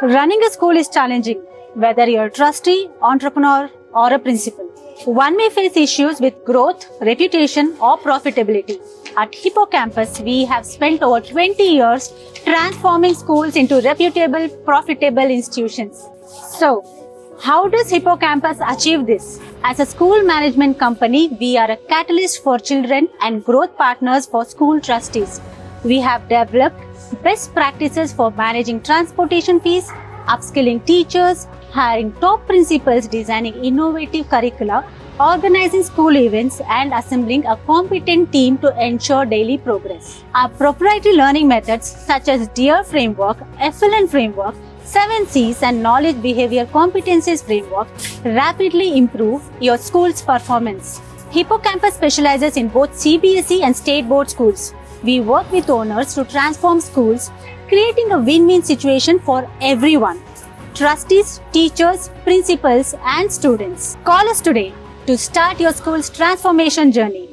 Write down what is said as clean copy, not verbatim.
Running a school is challenging, whether you're a trustee, entrepreneur, or a principal. One may face issues with growth, reputation, or profitability. At Hippocampus, we have spent over 20 years transforming schools into reputable, profitable institutions. So, how does Hippocampus achieve this? As a school management company, we are a catalyst for children and growth partners for school trustees. We have developed best practices for managing transportation fees, upskilling teachers, hiring top principals, designing innovative curricula, organizing school events, and assembling a competent team to ensure daily progress. Our proprietary learning methods such as DEAR framework, FLN framework, 7 C's and knowledge behavior competencies framework rapidly improve your school's performance. Hippocampus specializes in both CBSE and state board schools. We work with owners to transform schools, creating a win-win situation for everyone. Trustees, teachers, principals, and students. Call us today to start your school's transformation journey.